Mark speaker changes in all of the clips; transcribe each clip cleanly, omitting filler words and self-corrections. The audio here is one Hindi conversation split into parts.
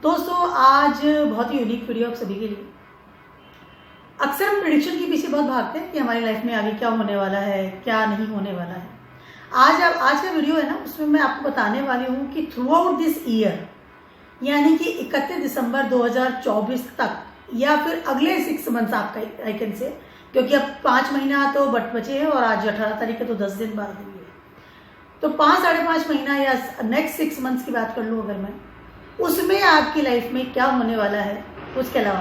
Speaker 1: दोस्तों आज बहुत ही यूनिक वीडियो आप सभी के लिए। अक्सर हम प्रेडिक्शन के पीछे बहुत भागते हैं कि हमारी लाइफ में आगे क्या होने वाला है, क्या नहीं होने वाला है। आज का वीडियो है ना, उसमें मैं आपको बताने वाली हूँ कि थ्रू आउट दिस ईयर, यानी कि 31 दिसंबर 2024 तक या फिर अगले 6 मंथ्स आपका आई कैन से, क्योंकि अब 5 महीना तो बचे हैं और आज 18 तारीख है तो 10 दिन बाद हुई है, तो 5-5.5 महीना या नेक्स्ट 6 मंथ्स की बात कर लूँ अगर मैं, उसमें आपकी लाइफ में क्या होने वाला है। उसके अलावा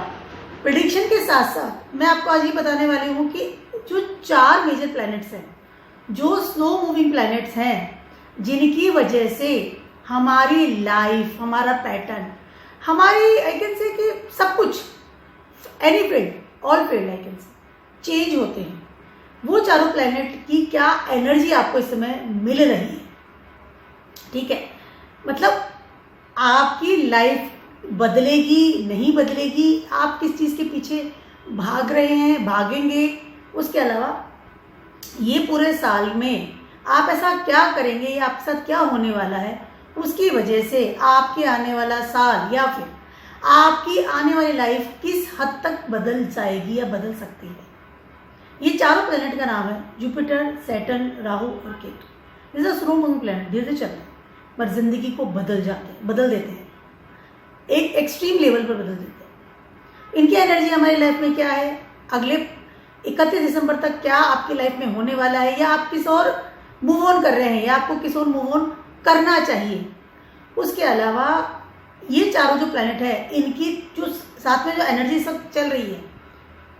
Speaker 1: प्रेडिक्शन के साथ साथ मैं आपको आज ये बताने वाली हूँ कि जो 4 मेजर प्लैनेट्स हैं, जो स्लो मूविंग प्लैनेट्स हैं, जिनकी वजह से हमारी लाइफ, हमारा पैटर्न, हमारी आई कैन से कि सब कुछ, any field, all field I can say change होते हैं। वो चारों प्लैनेट की क्या एनर्जी आपको इस समय मिल रही है, ठीक है। मतलब आपकी लाइफ बदलेगी नहीं बदलेगी, आप किस चीज़ के पीछे भाग रहे हैं, भागेंगे। उसके अलावा ये पूरे साल में आप ऐसा क्या करेंगे या आपके साथ क्या होने वाला है, उसकी वजह से आपके आने वाला साल या फिर आपकी आने वाली लाइफ किस हद तक बदल जाएगी या बदल सकती है। ये चारों प्लैनेट का नाम है जुपिटर, सैटर्न, राहु और Ketu. This are slow moving planet, धीरे धीरे चल रहे हैं पर जिंदगी को बदल देते हैं, एक एक्सट्रीम लेवल पर बदल देते हैं। इनकी एनर्जी हमारी लाइफ में क्या है, अगले 31 दिसंबर तक क्या आपकी लाइफ में होने वाला है, या आप किस और मूव ऑन कर रहे हैं या आपको किस और मूव ऑन करना चाहिए। उसके अलावा ये चारों जो प्लैनेट है, इनकी जो साथ में जो एनर्जी सब चल रही है,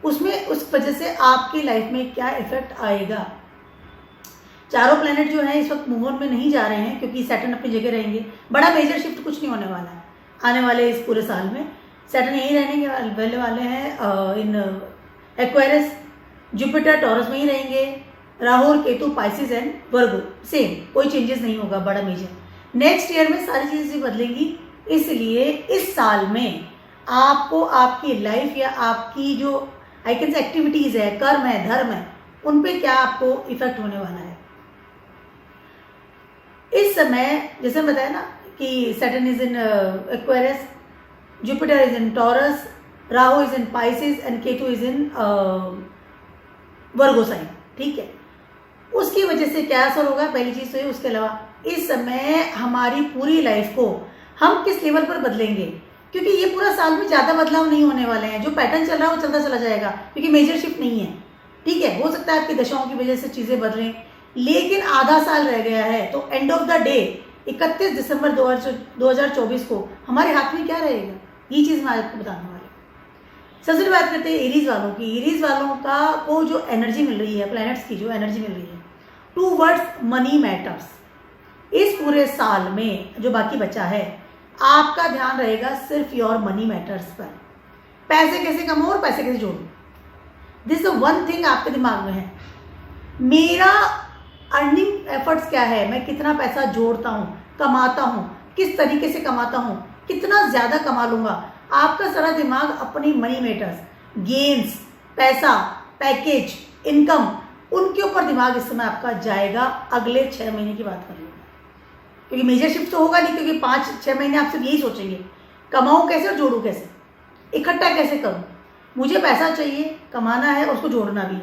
Speaker 1: उसमें उस वजह से आपकी लाइफ में क्या इफेक्ट आएगा। चारों प्लैनेट जो है इस वक्त मूव ऑन में नहीं जा रहे हैं क्योंकि सैटर्न अपनी जगह रहेंगे। बड़ा मेजर शिफ्ट कुछ नहीं होने वाला है आने वाले इस पूरे साल में। सैटर्न यहीं रहने वाले हैं इन एक्वेरियस, जुपिटर टॉरस में ही रहेंगे, राहु और Ketu Pisces and Virgo same, कोई चेंजेस नहीं होगा बड़ा मेजर। नेक्स्ट ईयर में सारी चीज़ें बदलेंगी, इसलिए इस साल में आपको आपकी लाइफ या आपकी जो आई कैन से एक्टिविटीज़ है, कर्म है, धर्म है, उन पे क्या आपको इफेक्ट होने वाला है। इस समय जैसे बताया ना कि Saturn is in Aquarius, Jupiter is in Taurus, Rahu is in Pisces and Ketu is in Virgo sign, ठीक है। उसकी वजह से क्या असर होगा, पहली चीज तो ये। उसके अलावा इस समय हमारी पूरी लाइफ को हम किस लेवल पर बदलेंगे, क्योंकि ये पूरा साल में ज़्यादा बदलाव नहीं होने वाले हैं। जो पैटर्न चल रहा है वो चलता चला जाएगा क्योंकि मेजर शिफ्ट नहीं है, ठीक है। हो सकता है आपकी दशाओं की वजह से चीज़ें बदलें, लेकिन आधा साल रह गया है, तो एंड ऑफ द डे 31 दिसंबर 2024 को हमारे हाथ में क्या रहेगा, ये चीज़ मैं आपको बताने वाली हूँ। सबसे बात करते हैं एरीज वालों की। एरीज वालों का को जो एनर्जी मिल रही है, प्लैनेट्स की जो एनर्जी मिल रही है टूवर्ड्स मनी मैटर्स, इस पूरे साल में जो बाकी बचा है, आपका ध्यान रहेगा सिर्फ योर मनी मैटर्स पर। पैसे कैसे कमाऊँ और पैसे कैसे जोड़ूँ, दिस वन थिंग आपके दिमाग में है। मेरा अर्निंग एफर्ट्स क्या है, मैं कितना पैसा जोड़ता हूँ, कमाता हूँ, किस तरीके से कमाता हूँ, कितना ज़्यादा कमा लूँगा। आपका सारा दिमाग अपनी मनी मैटर्स, गेन्स, पैसा, पैकेज, इनकम, उनके ऊपर दिमाग इस समय आपका जाएगा। अगले 6 महीने की बात कर लूँगा क्योंकि मेजर शिफ्ट तो होगा नहीं, क्योंकि 5-6 महीने आप सिर्फ यही सोचेंगे कमाऊँ कैसे और जोड़ूँ कैसे, इकट्ठा कैसे करूँ। मुझे पैसा चाहिए, कमाना है, उसको जोड़ना भी।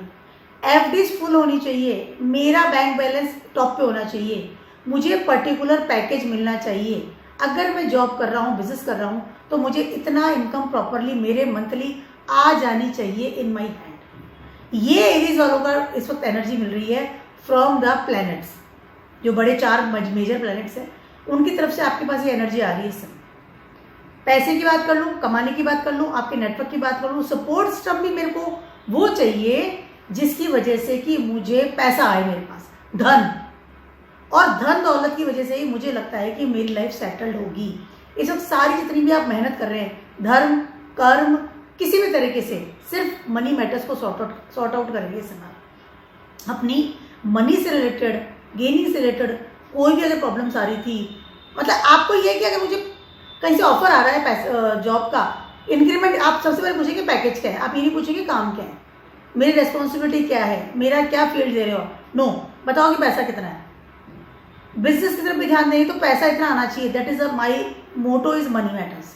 Speaker 1: एफडीज फुल होनी चाहिए, मेरा बैंक बैलेंस टॉप पे होना चाहिए, मुझे पर्टिकुलर पैकेज मिलना चाहिए। अगर मैं जॉब कर रहा हूँ, बिजनेस कर रहा हूँ, तो मुझे इतना इनकम प्रॉपरली मेरे मंथली आ जानी चाहिए इन माई हैंड। ये एरीज वालों का इस वक्त एनर्जी मिल रही है फ्रॉम द प्लैनेट्स। जो बड़े 4 मेजर प्लैनेट्स हैं, उनकी तरफ से आपके पास ये एनर्जी आ रही है इस समय। पैसे की बात कर लूँ, कमाने की बात कर लूँ, आपके नेटवर्क की बात कर लूँ, सपोर्ट सिस्टम भी मेरे को वो चाहिए जिसकी वजह से कि मुझे पैसा आए मेरे पास, धन, और धन दौलत की वजह से ही मुझे लगता है कि मेरी लाइफ सेटल्ड होगी। इस वक्त सारी जितनी भी आप मेहनत कर रहे हैं, धर्म, कर्म, किसी भी तरीके से सिर्फ मनी मैटर्स को सॉर्ट आउट करेंगे इस समय। अपनी मनी से रिलेटेड, गेनिंग से रिलेटेड कोई भी अगर प्रॉब्लम्स आ रही थी, मतलब आपको ये है कि अगर मुझे कहीं से ऑफर आ रहा है पैसे जॉब का, इंक्रीमेंट, आप सबसे पहले पूछेंगे पैकेज क्या है, आप ये नहीं पूछेंगे काम क्या है, मेरी रेस्पॉन्सिबिलिटी क्या है, मेरा क्या फील्ड दे रहे हो। नो, बताओ कि पैसा कितना है। बिजनेस की तरफ भी ध्यान देंगे तो पैसा इतना आना चाहिए, that is my motto is money matters.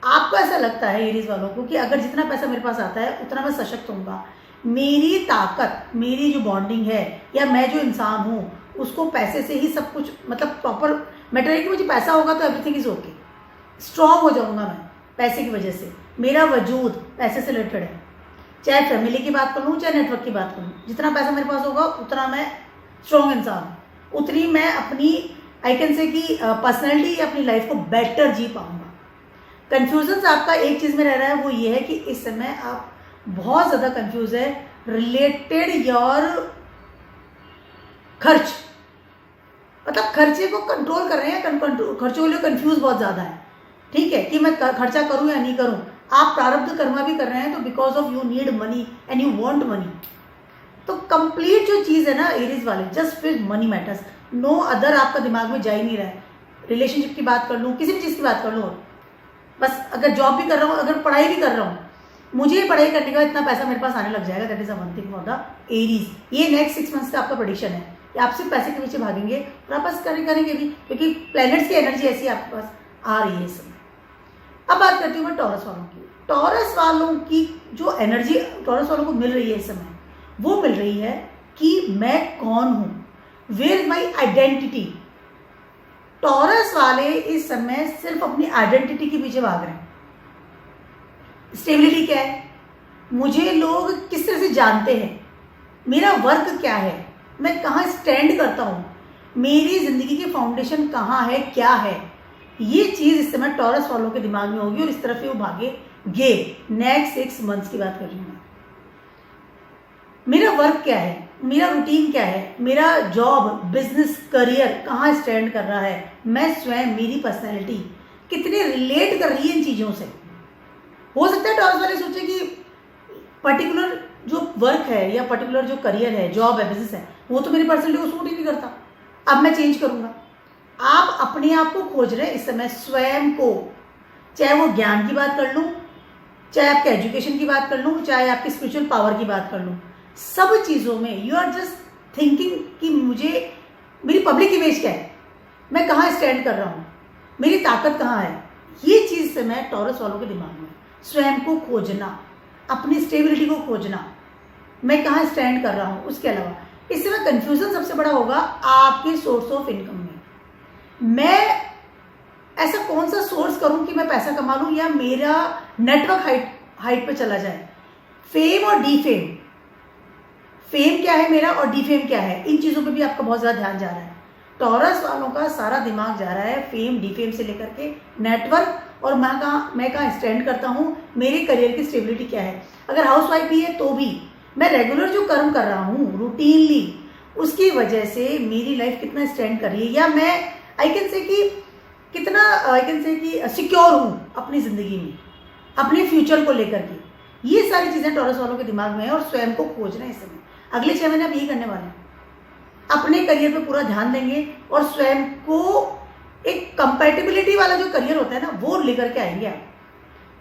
Speaker 1: आपको ऐसा लगता है एरीज वालों को कि अगर जितना पैसा मेरे पास आता है उतना मैं सशक्त होऊंगा, मेरी ताकत, मेरी जो बॉन्डिंग है या मैं जो इंसान हूँ उसको पैसे से ही सब कुछ, मतलब प्रॉपर मैटर है कि मुझे पैसा होगा तो एवरीथिंग इज ओके, स्ट्रांग हो जाऊंगा मैं पैसे की वजह से, मेरा वजूद पैसे से रिलेटेड है। चाहे फैमिली की बात कर लूँ चाहे नेटवर्क की बात करूँ, जितना पैसा मेरे पास होगा उतना मैं स्ट्रॉन्ग इंसान हूँ, उतनी मैं अपनी आई कैन से कि पर्सनैलिटी या अपनी लाइफ को बेटर जी पाऊंगा। कन्फ्यूजन आपका एक चीज़ में रह रहा है, वो ये है कि इस समय आप बहुत ज़्यादा कंफ्यूज है रिलेटेड योर खर्च, मतलब खर्चे को कंट्रोल कर रहे हैं, खर्चों के लिए कंफ्यूज बहुत ज़्यादा है। ठीक है कि मैं खर्चा करूं या नहीं करूं, आप प्रारब्ध कर्मा भी कर रहे हैं तो because of you need money and you want money. तो कंप्लीट जो चीज़ है ना एरीज वाले, जस्ट फिर मनी मैटर्स, नो अदर आपका दिमाग में जा ही नहीं रहा है। रिलेशनशिप की बात कर लूँ, किसी भी चीज़ की बात कर लूँ, बस अगर जॉब भी कर रहा हूँ, अगर पढ़ाई भी कर रहा हूँ, मुझे पढ़ाई करने के बाद इतना पैसा मेरे पास आने लग जाएगा, that is a one thing for the Aries. ये नेक्स्ट 6 मंथ्स का आपका प्रेडिक्शन है कि आप सिर्फ पैसे के पीछे भागेंगे और आप बस करेंगे भी, क्योंकि प्लैनेट्स की एनर्जी ऐसी आपके पास आ रही है इस समय। अब बात करती हूँ मैं टॉरस वालों की। टॉरस वालों की जो एनर्जी टॉरस वालों को मिल रही है इस समय, वो मिल रही है कि मैं कौन हूँ, where is my identity. Taurus वाले इस समय सिर्फ अपनी आइडेंटिटी के पीछे भाग रहे हैं। स्टेबिलिटी क्या है, मुझे लोग किस तरह से जानते हैं, मेरा वर्क क्या है, मैं कहाँ स्टैंड करता हूँ, मेरी जिंदगी की फाउंडेशन कहाँ है, क्या है, ये चीज़ इस समय टॉरस वालों के दिमाग में होगी और इस तरफ ही वो भागेंगे। नेक्स्ट 6 मंथ्स की बात कर रही हूँ मैं। मेरा वर्क क्या है, मेरा रूटीन क्या है, मेरा जॉब, बिजनेस, करियर कहाँ स्टैंड कर रहा है, मैं स्वयं, मेरी पर्सनैलिटी कितने रिलेट कर रही है इन चीज़ों से। हो सकता है टॉरस वाले सोचे कि पर्टिकुलर जो वर्क है या पर्टिकुलर जो करियर है, जॉब है, बिजनेस है, वो तो मेरी पर्सनैलिटी को सूट ही नहीं करता, अब मैं चेंज करूँगा। आप अपने आप को खोज रहे हैं इस समय, स्वयं को, चाहे वो ज्ञान की बात कर लूँ, चाहे आपके एजुकेशन की बात कर लूँ, चाहे आपकी स्पिरिचुअल पावर की बात कर लूँ, सब चीज़ों में यू आर जस्ट थिंकिंग कि मुझे, मेरी पब्लिक इमेज क्या है, मैं कहाँ स्टैंड कर रहा हूँ, मेरी ताकत कहाँ है। ये चीज़ से मैं टॉरस वालों के दिमाग में, स्वयं को खोजना, अपनी स्टेबिलिटी को खोजना, मैं कहाँ स्टैंड कर रहा हूँ। उसके अलावा इस समय कन्फ्यूजन सबसे बड़ा होगा आपके सोर्स ऑफ इनकम में। मैं ऐसा कौन सा सोर्स करूँ कि मैं पैसा कमा लूँ या मेरा नेटवर्क हाइट पे चला जाए। फेम और डी फेम, फेम क्या है मेरा और डी फेम क्या है, इन चीज़ों पे भी आपका बहुत ज़्यादा ध्यान जा रहा है। टॉरस वालों का सारा दिमाग जा रहा है फेम, डी फेम से लेकर के नेटवर्क और मैं कहाँ स्टैंड करता हूँ, मेरे करियर की स्टेबिलिटी क्या है। अगर हाउस वाइफ भी है तो भी मैं रेगुलर जो कर्म कर रहा हूँ रूटीनली, उसकी वजह से मेरी लाइफ कितना स्टैंड कर रही है, या मैं आई कैन से कि कितना आई कैन से कि सिक्योर हूँ अपनी ज़िंदगी में, अपने फ्यूचर को लेकर के। ये सारी चीज़ें टॉरस वालों के दिमाग में है और स्वयं को खोज रहे हैं इस समय। अगले 6 महीने आप यही करने वाले हैं, अपने करियर पे पूरा ध्यान देंगे और स्वयं को एक कंपैटिबिलिटी वाला जो करियर होता है ना, वो लेकर के आएंगे आप,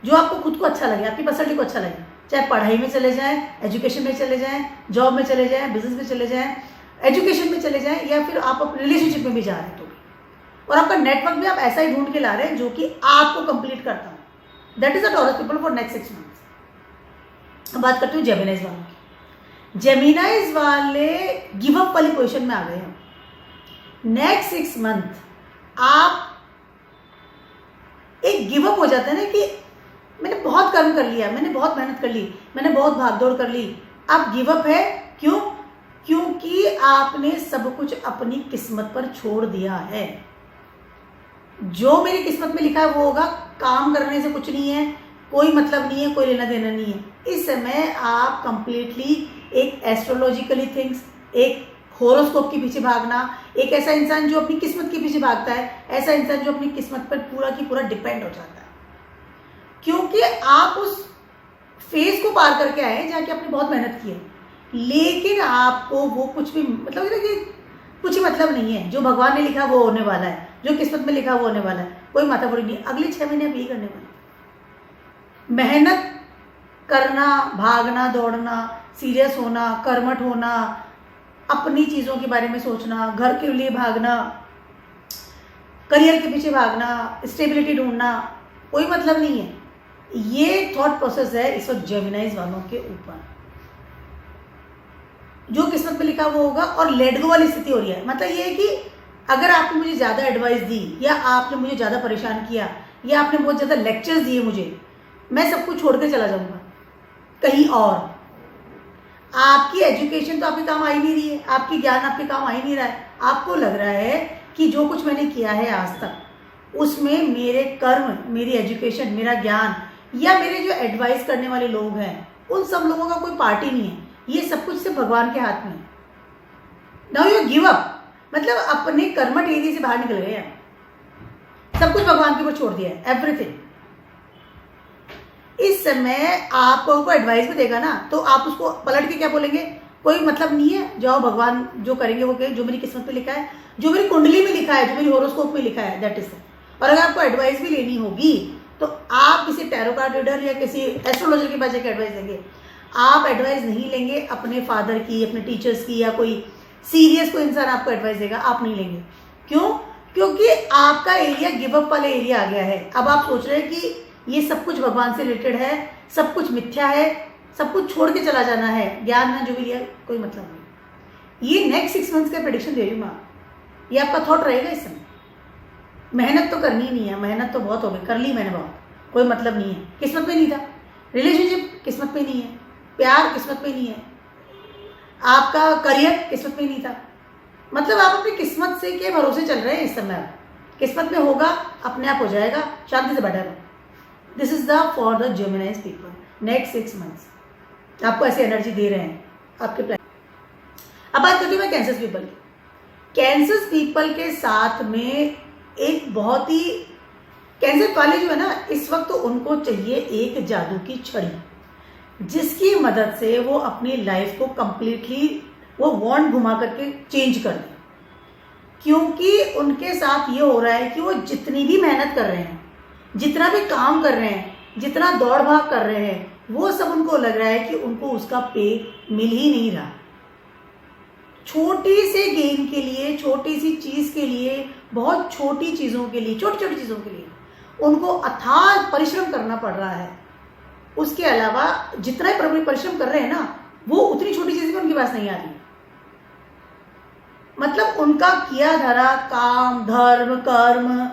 Speaker 1: जो आपको खुद को अच्छा लगे, आपकी पर्सनैलिटी को अच्छा लगे। चाहे पढ़ाई में चले जाएं, एजुकेशन में चले जाएं, जॉब में चले जाएं, बिजनेस में चले जाएं, एजुकेशन में चले जाएं, या फिर आप अपने रिलेशनशिप में भी जा रहे हैं तो भी, और आपका नेटवर्क भी आप ऐसा ही ढूंढ के ला रहे हैं जो कि आपको कंप्लीट करता है। That is a Taurus people for next 6 months. अब बात करती हूँ जेमिनाइज वालों की। जेमिनाइज वाले गिव अप वाली पोजिशन में आ गए हैं। नेक्स्ट 6 मंथ आप एक गिव अप हो जाता है ना कि मैंने बहुत कर्म कर लिया, मैंने बहुत मेहनत कर ली, मैंने बहुत भागदौड़ कर ली, अब गिव अप है। क्यों? क्योंकि आपने सब कुछ अपनी किस्मत पर छोड़ दिया है। जो मेरी किस्मत में लिखा है वो होगा, काम करने से कुछ नहीं है, कोई मतलब नहीं है, कोई लेना देना नहीं है। इस समय आप कंप्लीटली एक एस्ट्रोलॉजिकली थिंग्स, एक होरोस्कोप के पीछे भागना, एक ऐसा इंसान जो अपनी किस्मत के पीछे भागता है, ऐसा इंसान जो अपनी किस्मत पर पूरा की पूरा डिपेंड हो जाता है। क्योंकि आप उस फेज को पार करके आए हैं जहाँ की आपने बहुत मेहनत की है, लेकिन आपको वो कुछ भी मतलब कि कुछ मतलब नहीं है। जो भगवान ने लिखा वो होने वाला है, जो किस्मत में लिखा वो होने वाला है, कोई माथापड़ी नहीं। अगले 6 महीने आप यही करने वाले, मेहनत करना, भागना, दौड़ना, सीरियस होना, कर्मठ होना, अपनी चीज़ों के बारे में सोचना, घर के लिए भागना, करियर के पीछे भागना, स्टेबिलिटी ढूंढना, कोई मतलब नहीं है। ये थॉट प्रोसेस है इस वक्त जेमिनाइज वालों के ऊपर। जो किस्मत में लिखा वो होगा, और लेट गो वाली स्थिति हो रही है। मतलब ये है कि अगर आपने मुझे ज़्यादा एडवाइस दी, या आपने मुझे ज़्यादा परेशान किया, या आपने बहुत ज़्यादा लेक्चर्स दिए मुझे, मैं सब कुछ छोड़ के चला जाऊँगा कहीं और। आपकी एजुकेशन तो आपके काम आ ही नहीं रही है, आपकी ज्ञान आपके काम आ ही नहीं रहा है। आपको लग रहा है कि जो कुछ मैंने किया है आज तक उसमें मेरे कर्म, मेरी एजुकेशन, मेरा ज्ञान, या मेरे जो एडवाइस करने वाले लोग हैं उन सब लोगों का कोई पार्ट ही नहीं है। ये सब कुछ सिर्फ भगवान के हाथ में है। नाउ यू गिव अप, मतलब अपने कर्मठ एरिया से बाहर निकल गए हैं, सब कुछ भगवान के ऊपर छोड़ दिया है, एवरीथिंग। इस समय आपको कोई एडवाइस भी देगा ना तो आप उसको पलट के क्या बोलेंगे, कोई मतलब नहीं है, जाओ भगवान जो करेंगे वो करेंगे, जो मेरी किस्मत में लिखा है, जो मेरी कुंडली में लिखा है, जो मेरी होरोस्कोप में लिखा है, दैट इज। और अगर आपको एडवाइस भी लेनी होगी तो आप किसी टैरो कार्ड रीडर या किसी एस्ट्रोलॉजर के पास जाकर एडवाइस देंगे। आप एडवाइस नहीं लेंगे अपने फादर की, अपने टीचर्स की, या कोई सीरियस कोई इंसान आपको एडवाइस देगा, आप नहीं लेंगे। क्यों? क्योंकि आपका एरिया गिव अप वाला एरिया आ गया है। अब आप सोच रहे हैं कि ये सब कुछ भगवान से रिलेटेड है, सब कुछ मिथ्या है, सब कुछ छोड़ के चला जाना है, ज्ञान है जो भी लिया कोई मतलब नहीं। ये नेक्स्ट 6 मंथ्स का प्रेडिक्शन दे रही हूँ मैं, ये आपका थॉट रहेगा इस समय। मेहनत तो करनी ही नहीं है, मेहनत तो बहुत हो गई, कर ली मैंने बहुत, कोई मतलब नहीं है, किस्मत में नहीं था, रिलेशनशिप किस्मत में नहीं है, प्यार किस्मत में नहीं है, आपका करियर किस्मत में नहीं था। मतलब आप अपनी किस्मत से के भरोसे चल रहे हैं इस समय। किस्मत में होगा, अपने आप हो जाएगा, शांति से बैठा रहो। This is the for the जेमिनाइज people next 6 months, आपको ऐसी एनर्जी दे रहे हैं आपके प्लान। अब बात करती हूँ मैं कैंसर पीपल की। कैंसर पीपल के साथ में एक बहुत ही, कैंसर वाले जो है ना इस वक्त, तो उनको चाहिए एक जादू की छड़ी जिसकी मदद से वो अपनी लाइफ को कंप्लीटली वो वॉन्ड घुमा करके चेंज कर दें। क्योंकि उनके साथ ये हो रहा है कि वो जितनी भी मेहनत कर रहे हैं, जितना भी काम कर रहे हैं, जितना दौड़ भाग कर रहे हैं, वो सब उनको लग रहा है कि उनको उसका पे मिल ही नहीं रहा। छोटी से गेन के लिए, छोटी सी चीज के लिए, बहुत छोटी चीजों के लिए, छोटी छोटी चीजों के लिए उनको अथाह परिश्रम करना पड़ रहा है। उसके अलावा जितना ही परिश्रम कर रहे हैं ना, वो उतनी छोटी चीजें भी उनके पास नहीं आ रही। मतलब उनका किया धरा काम, धर्म, कर्म,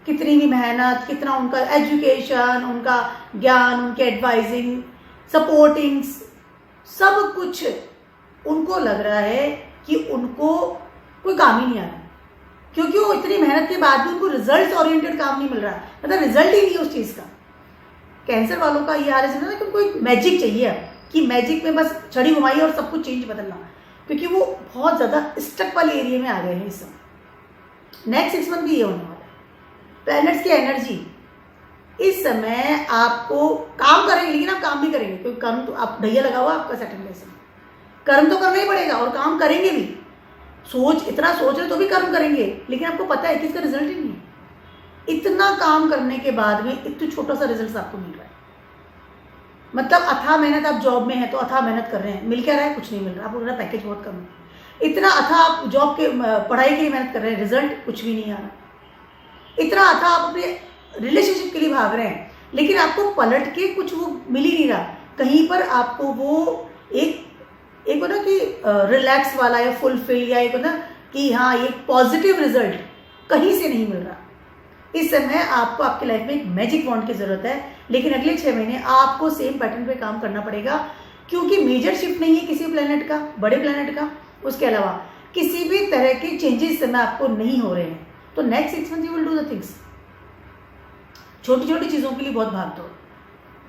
Speaker 1: कितनी भी मेहनत, कितना उनका एजुकेशन, उनका ज्ञान, उनके एडवाइजिंग, सपोर्टिंग, सब कुछ उनको लग रहा है कि उनको कोई काम ही नहीं आ रहा, क्योंकि वो इतनी मेहनत के बाद भी उनको रिजल्ट ओरिएंटेड काम नहीं मिल रहा, मतलब रिजल्ट ही नहीं है उस चीज का। कैंसर वालों का ये हाल है कि उनको एक मैजिक चाहिए, कि मैजिक में बस छड़ी घुमाई और सब कुछ चेंज बदलना, क्योंकि वो बहुत ज्यादा स्टक वाले एरिया में आ गए हैं इस समय। नेक्स्ट 6 मंथ भी ये होने वाला है। प्लैनेट्स की एनर्जी इस समय आपको काम करेंगे, लेकिन आप काम भी करेंगे, क्योंकि कर्म तो आप ढैया लगा हुआ आपका सेकंड प्लेस में, कर्म तो करना ही पड़ेगा और काम करेंगे भी। इतना सोच रहे तो भी कर्म करेंगे, लेकिन आपको पता है कि इसका रिजल्ट ही नहीं है। इतना काम करने के बाद में इतना छोटा सा रिजल्ट आपको मिल रहा है। मतलब अथाह मेहनत, आप जॉब में है तो अथाह मेहनत कर रहे हैं, मिल क्या रहा है, कुछ नहीं मिल रहा, आपको पैकेज बहुत कम है। इतना अथाह आप जॉब के पढ़ाई के लिए मेहनत कर रहे हैं, रिजल्ट कुछ भी नहीं आ रहा। इतना अथाह आप अपने रिलेशनशिप के लिए भाग रहे हैं, लेकिन आपको पलट के कुछ वो मिल ही नहीं रहा। कहीं पर आपको वो एक होना कि रिलैक्स वाला या फुलफिल, या एक होना कि हाँ ये पॉजिटिव रिजल्ट कहीं से नहीं मिल रहा। इस समय आपको आपकी लाइफ में एक मैजिक वॉन्ड की जरूरत है, लेकिन अगले 6 महीने आपको सेम पैटर्न पे काम करना पड़ेगा, क्योंकि मेजर शिफ्ट नहीं है किसी प्लेनेट का, बड़े प्लेनेट का। उसके अलावा किसी भी तरह के चेंजेस इस समय आपको नहीं हो रहे हैं। तो next 6 month you will do the things, छोटी छोटी चीजों के लिए बहुत भाग दो,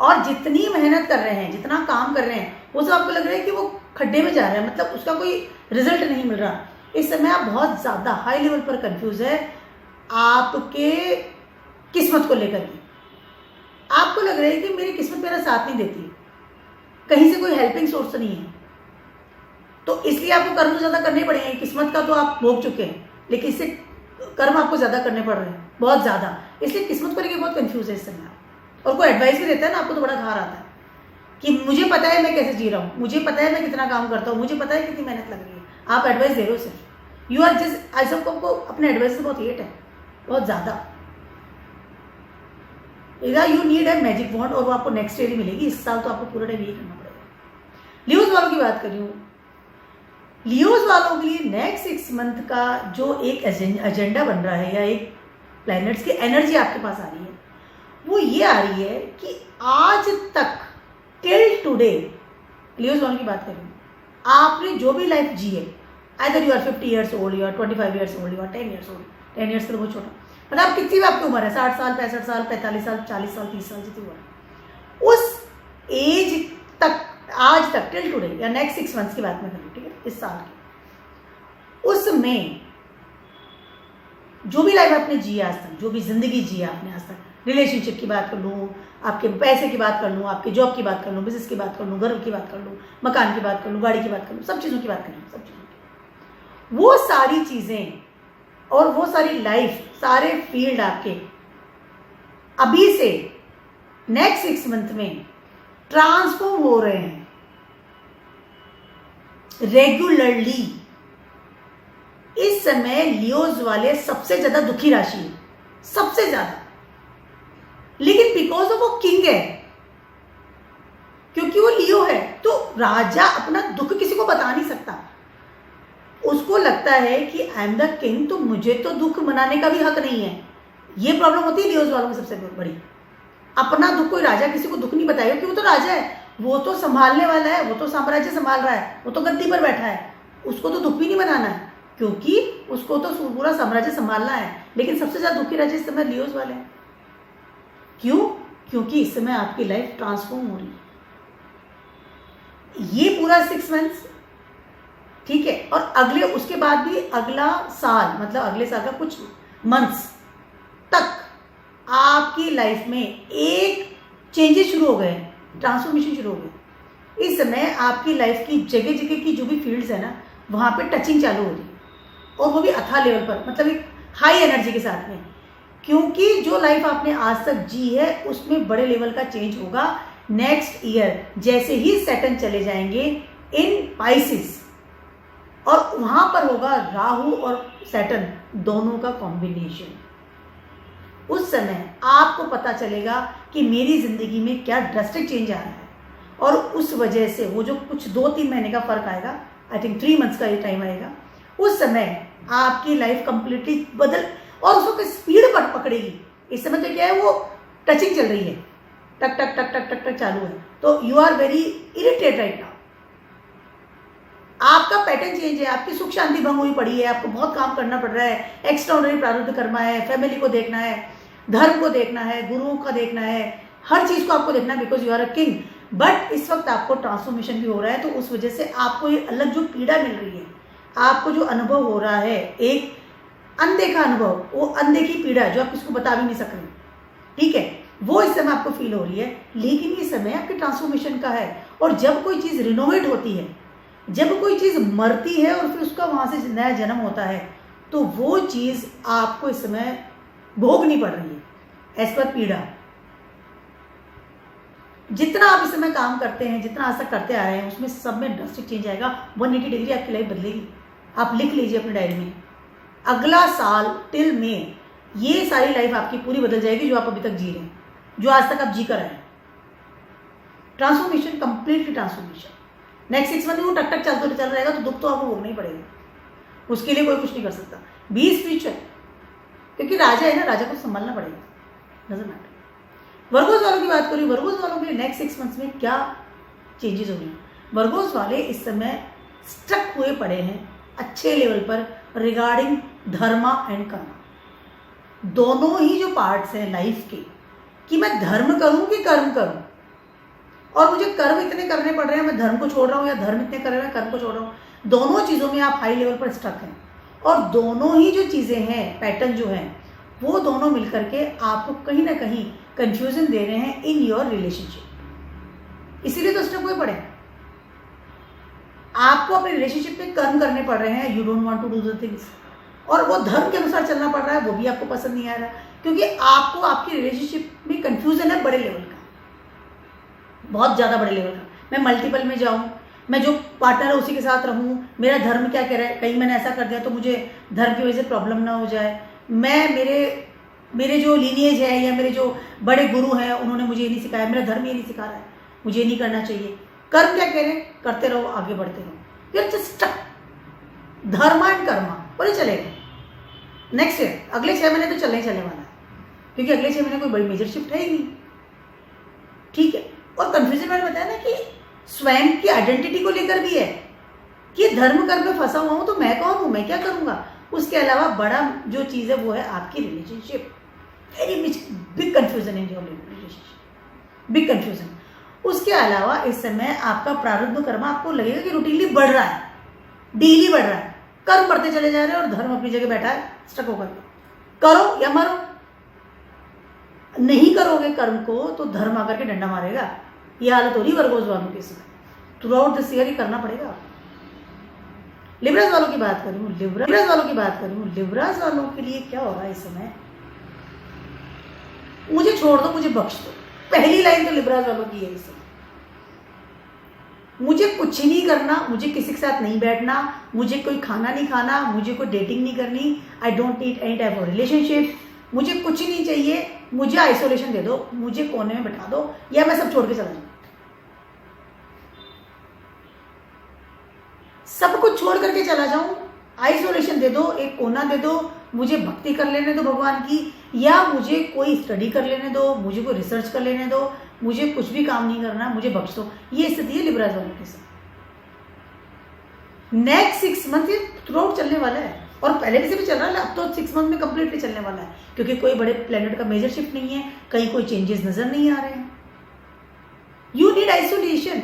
Speaker 1: और जितनी मेहनत कर रहे हैं, जितना काम कर रहे हैं, वो सब आपको लग रहा है कि वो खड्डे में जा रहा है, मतलब उसका कोई रिजल्ट नहीं मिल रहा। इस समय आप बहुत ज्यादा हाई लेवल पर कंफ्यूज है आपके किस्मत को लेकर के। आपको लग रहा है कि मेरी किस्मत मेरा साथ नहीं देती, कहीं से कोई हेल्पिंग सोर्स नहीं है, तो इसलिए आपको कर्म तो ज्यादा करने पड़ेंगे। किस्मत का तो आप भोग चुके हैं, लेकिन इससे कर्म आपको ज्यादा करने पड़ रहे हैं, बहुत ज्यादा। इसलिए किस्मत को लेकर बहुत कंफ्यूज है इस समय आप। और कोई एडवाइस भी देता है ना आपको तो बड़ा धार आता है कि मुझे पता है मैं कैसे जी रहा हूँ, मुझे पता है मैं कितना काम करता हूँ, मुझे पता है कितनी मेहनत लग रही है। आप एडवाइस दे रहे हो सिर्फ, यू आर जस्ट, ऐसा आपको अपने एडवाइस से बहुत हेट है, बहुत ज्यादा। या you need a magic wand और वो आपको नेक्स्ट ईयर ही मिलेगी। इस साल तो आपको पूरा टाइम यही करना पड़ेगा। लियोज वालों की बात कर रही हूँ, लियोज वालों के लिए नेक्स्ट 6 मंथ का जो एक एजेंडा बन रहा है या एक प्लैनेट्स की एनर्जी आपके पास आ रही है, वो ये आ रही है कि आज तक टिल टुडे, लियोज वालों की बात कर रही हूँ, आपने जो भी लाइफ जी है, either you are 50 years old, you are 25 years old, you are 10 years old, 10 years तो बहुत छोटा, मतलब आप कितनी भी आपकी उम्र है, 60 साल, 65 साल, 45 साल, 40 साल, 30 साल, जितनी उम्र, उस एज तक, आज तक टिल टुडे या नेक्स्ट 6 मंथ्स की बात मैं करूँ, ठीक है, इस साल की, उसमें जो भी लाइफ आपने जी आज तक, जो भी जिंदगी जी आपने आज तक, रिलेशनशिप की बात कर लूँ, आपके पैसे की बात कर लूँ, आपके जॉब की बात कर लूँ, बिजनेस की बात कर लूँ, घर की बात कर लूँ, मकान की बात कर लूँ, गाड़ी की बात कर लूँ, सब चीज़ों की बात कर लूँ, सब चीज़ों की, वो सारी चीज़ें और वो सारी लाइफ, सारे फील्ड आपके अभी से नेक्स्ट 6 मंथ में ट्रांसफॉर्म हो रहे हैं रेगुलरली। इस समय लियोज वाले सबसे ज्यादा दुखी राशि है, सबसे ज्यादा, लेकिन बिकॉज ऑफ वो किंग है, क्योंकि वो लियो है, तो राजा अपना दुख किसी को बता नहीं सकता। उसको लगता है कि आई एम द किंग, तो मुझे तो दुख मनाने का भी हक नहीं है। ये प्रॉब्लम होती है लियोज वालों में सबसे बड़ी, अपना दुख कोई राजा किसी को दुख नहीं बताएगा, क्योंकि वो तो राजा है, वो तो संभालने वाला है, वो तो साम्राज्य संभाल रहा है, वो तो गद्दी पर बैठा है, उसको तो दुख भी नहीं मनाना है, क्योंकि उसको तो पूरा साम्राज्य संभालना है। लेकिन सबसे ज्यादा दुखी राजा इस समय लियोज वाले हैं। क्यों? क्योंकि इस समय आपकी लाइफ ट्रांसफॉर्म हो रही है। ये पूरा 6 मंथ्स, ठीक है, और अगले उसके बाद भी अगला साल, मतलब अगले साल का कुछ मंथ्स तक आपकी लाइफ में एक चेंजेस शुरू हो गए, ट्रांसफॉर्मेशन शुरू हो गए। इस समय आपकी लाइफ की जगह जगह की जो भी फील्ड्स है ना, वहां पे टचिंग चालू हो रही है, और वो भी अथाह लेवल पर, मतलब एक हाई एनर्जी के साथ में, क्योंकि जो लाइफ आपने आज तक जी है उसमें बड़े लेवल का चेंज होगा नेक्स्ट ईयर, जैसे ही सैटर्न चले जाएंगे इन पाइसिस, और वहां पर होगा राहु और सैटर्न दोनों का कॉम्बिनेशन। उस समय आपको पता चलेगा कि मेरी जिंदगी में क्या ड्रास्टिक चेंज आ रहा है, और उस वजह से वो जो कुछ 2-3 महीने का फर्क आएगा, आई थिंक 3 मंथ्स का ये टाइम आएगा, उस समय आपकी लाइफ कंप्लीटली बदल, और उसको स्पीड पर पकड़ेगी। इस समय तो क्या है, वो टचिंग चल रही है, टक टक टक टक टक टक चालू है, तो you are very irritate right now. आपका पैटर्न चेंज है, आपकी सुख शांति भंग हुई पड़ी है, आपको बहुत काम करना पड़ रहा है, एक्स्ट्राऑर्डिनरी प्रारब्ध कर्म है, फैमिली को देखना है, धर्म को देखना है, गुरुओं का देखना है, हर चीज को आपको देखना है, because you are a king. But इस वक्त आपको ट्रांसफॉर्मेशन भी हो रहा है, तो उस वजह से आपको ये अलग जो पीड़ा मिल रही है, आपको जो अनुभव हो रहा है, एक अनदेखा अनुभव, वो अनदेखी पीड़ा जो आप किसको बता भी नहीं सक रहे, ठीक है, वो इस समय आपको फील हो रही है। लेकिन ये समय आपके ट्रांसफॉर्मेशन का है, और जब कोई चीज रिनोवेट होती है, जब कोई चीज मरती है और फिर उसका वहां से नया जन्म होता है, तो वो चीज आपको इस समय भोगनी पड़ रही है एज पर पीड़ा। जितना आप इस समय काम करते हैं, जितना आज तक करते आ रहे हैं, उसमें सब में ड्रास्टिक चेंज आएगा, 180 डिग्री आपकी लाइफ बदलेगी। आप लिख लीजिए अपनी डायरी में, अगला साल टिल में ये सारी लाइफ आपकी पूरी बदल जाएगी जो आप अभी तक जी रहे हैं, जो आज तक आप जी कर रहे हैं। Transformation, completely transformation. Next 6 month में वो टक टक चल रहेगा, तो दुख तो आपको भोगना ही पड़ेगा, उसके लिए कोई कुछ नहीं कर सकता। बी स्पिरिचुअल, क्योंकि राजा है ना, राजा को संभालना पड़ेगा, डजंट मैटर। वर्गोस वालों की बात करूँ, वर्गोस वालों के लिए नेक्स्ट 6 मंथ्स में क्या चेंजेस होंगे। वर्गोस वाले इस समय स्टक हुए पड़े हैं अच्छे लेवल पर रिगार्डिंग धर्मा एंड कर्म, दोनों ही जो पार्ट्स हैं लाइफ के, कि मैं धर्म करूं कि कर्म करूं, और मुझे कर्म इतने करने पड़ रहे हैं, मैं धर्म को छोड़ रहा हूं, या धर्म इतने कर रहे हैं, कर्म को छोड़ रहा हूं। दोनों चीज़ों में आप हाई लेवल पर स्टक हैं, और दोनों ही जो चीज़ें हैं, पैटर्न जो हैं, वो दोनों मिलकर के आपको कहीं ना कहीं कंफ्यूजन दे रहे हैं इन योर रिलेशनशिप। इसीलिए तो स्टक हुए पड़े हैं। आपको अपने रिलेशनशिप में कर्म करने पड़ रहे हैं, you don't want to do the things, और वो धर्म के अनुसार चलना पड़ रहा है, वो भी आपको पसंद नहीं आ रहा, क्योंकि आपको आपकी रिलेशनशिप में कंफ्यूजन है बड़े लेवल का, बहुत ज़्यादा बड़े लेवल का। मैं मल्टीपल में जाऊँ, मैं जो पार्टनर है उसी के साथ रहूँ, मेरा धर्म क्या कह रहा है, कहीं मैंने ऐसा कर दिया तो मुझे धर्म की वजह से प्रॉब्लम ना हो जाए, मैं मेरे मेरे जो लीनिएज है या मेरे जो बड़े गुरु हैं उन्होंने मुझे ये नहीं सिखाया, मेरा धर्म ये नहीं सिखा रहा है, मुझे ये नहीं करना चाहिए। कर्म क्या कह रहे हैं, करते रहो, आगे बढ़ते रहो। यार जस्ट धर्म एंड कर्मा बोले चलेगा। नेक्स्ट ईयर अगले 6 महीने तो चलने ही चलने वाला है, क्योंकि अगले 6 महीने कोई बड़ी मेजर शिफ्ट है ही नहीं। ठीक है। और कंफ्यूजन मैंने बताया ना कि स्वयं की आइडेंटिटी को लेकर भी है कि धर्म कर्म में फंसा हुआ हूं तो मैं कौन हूं, मैं क्या करूंगा। उसके अलावा बड़ा जो चीज़ है वो है आपकी relationship. Very big confusion in your relationship, big confusion. उसके अलावा इस समय आपका प्रारब्ध कर्म आपको लगेगा कि रूटीनली बढ़ रहा है, डेली बढ़ रहा है, कर्म बढ़ते चले जा रहे हैं और धर्म अपनी जगह बैठा है स्टक होकर। करो या मरो, नहीं करोगे कर्म को तो धर्म आकर के डंडा मारेगा। ये हालत हो रही वर्गोज वालों के समय, थ्रू आउट दिस ईयर ही करना पड़ेगा। लिब्रास वालों की बात करूं, लिब्रास वालों के लिए क्या हो रहा है इस समय, मुझे छोड़ दो, मुझे बख्श दो। पहली लाइन तो लिब्रास वालों की है इस समय। मुझे कुछ नहीं करना, मुझे किसी के साथ नहीं बैठना, मुझे कोई खाना नहीं खाना, मुझे कोई डेटिंग नहीं करनी। I don't need any type of relationship. मुझे कुछ नहीं चाहिए, मुझे आइसोलेशन दे दो, मुझे कोने में बैठा दो, या मैं सब छोड़ के चला जाऊं। सब कुछ छोड़ करके चला जाऊं, आइसोलेशन दे दो, एक कोना दे दो, मुझे भक्ति कर लेने दो भगवान की, या मुझे कोई स्टडी कर लेने दो, मुझे कोई रिसर्च कर लेने दो, मुझे कुछ भी काम नहीं करना, मुझे बख्श दो। ये स्थिति है लिब्रास वालों के साथ। नेक्स्ट 6 मंथ ये थ्रू आउट चलने वाला है, और पहले से भी चल रहा है, अब तो 6 मंथ में कंप्लीटली चलने वाला है, क्योंकि कोई बड़े प्लेनेट का मेजर शिफ्ट नहीं है, कहीं कोई चेंजेस नजर नहीं आ रहे हैं। You need isolation,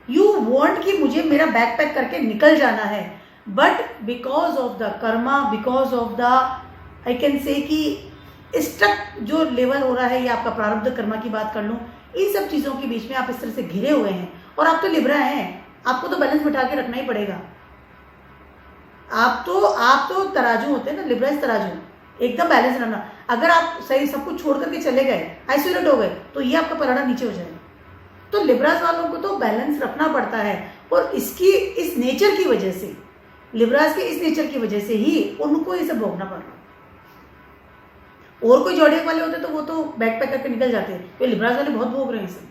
Speaker 1: you want कि मुझे मेरा बैक पैक करके निकल जाना है, but because of the Karma, because of the I can say कि स्टक जो लेवल हो रहा है, या आपका प्रारब्ध कर्मा की बात कर लूँ, इन सब चीज़ों के बीच में आप इस तरह से घिरे हुए हैं। और आप तो लिब्रा हैं, आपको तो बैलेंस बिठा के रखना ही पड़ेगा। आप तो तराजू होते हैं ना, लिब्रा तराजू, एकदम बैलेंस रहना। अगर आप सही सब कुछ छोड़ करके चले गए, आइसोलेट हो गए, तो ये आपका पराठा नीचे हो जाएगा। तो लिब्रास वालों को तो बैलेंस रखना पड़ता है, और इस नेचर की वजह से, लिब्रास के इस नेचर की वजह से ही उनको ये सब भोगना पड़ रहा है। और कोई जॉडियक वाले होते तो वो तो बैक पैक करके निकल जाते हैं, तो लिब्रास वाले बहुत भोग रहे हैं इसे।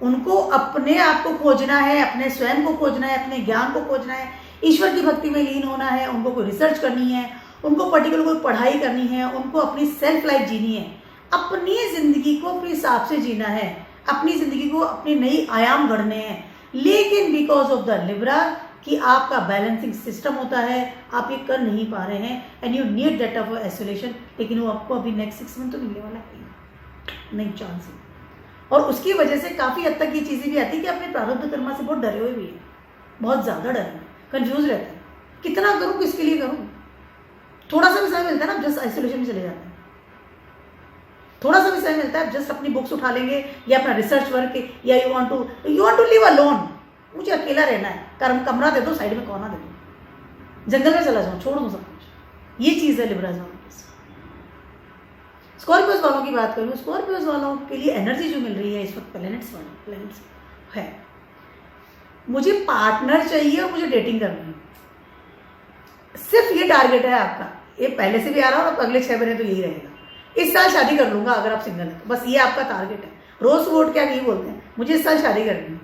Speaker 1: उनको अपने आप को खोजना है, अपने स्वयं को खोजना है, अपने ज्ञान को खोजना है, ईश्वर की भक्ति में लीन होना है, उनको कोई रिसर्च करनी है, उनको पर्टिकुलर कोई पढ़ाई करनी है, उनको अपनी सेल्फ लाइफ जीनी है, अपनी जिंदगी को अपने हिसाब से जीना है, अपनी जिंदगी को अपने नई आयाम गढ़ने हैं। लेकिन बिकॉज ऑफ द लिब्रा कि आपका बैलेंसिंग सिस्टम होता है, आप ये कर नहीं पा रहे हैं, and you need that of isolation. लेकिन वो आपको अभी नेक्स्ट 6 मंथ तो मिलने वाला है नहीं, चांस है। और उसकी वजह से काफ़ी हद तक ये चीज़ें भी आती है कि अपने प्रारब्ध कर्मा से बहुत डरे हुए भी हैं, बहुत ज़्यादा डरे हैं, कंफ्यूज रहते हैं, कितना करूँ, किसके लिए करूँ। थोड़ा सा भी समय मिलता है ना, जस्ट आइसोलेशन में चले जाते हैं। थोड़ा सा भी समय मिलता है, जस्ट अपनी बुक्स उठा लेंगे, या अपना रिसर्च वर्क, या you want to live alone, मुझे अकेला रहना है, कमरा दे दो, साइड में कोना दे दो, जंगल में चला जाऊँ, छोड़ दूँ सब कुछ। ये चीज़ है लिब्रास वालों की। स्कॉर्पियोस वालों की बात करूँ, स्कॉर्पियोस वालों के लिए एनर्जी जो मिल रही है इस वक्त प्लैनेट्स है, मुझे पार्टनर चाहिए और मुझे डेटिंग करनी है, सिर्फ ये टारगेट है आपका। ये पहले से भी आ रहा है, और अगले 6 महीने तो यही रहेगा। इस साल शादी कर लूंगा अगर आप सिंगल हैं तो, बस ये आपका टारगेट है। रोज वोट क्या नहीं बोलते हैं, मुझे इस साल शादी करनी है,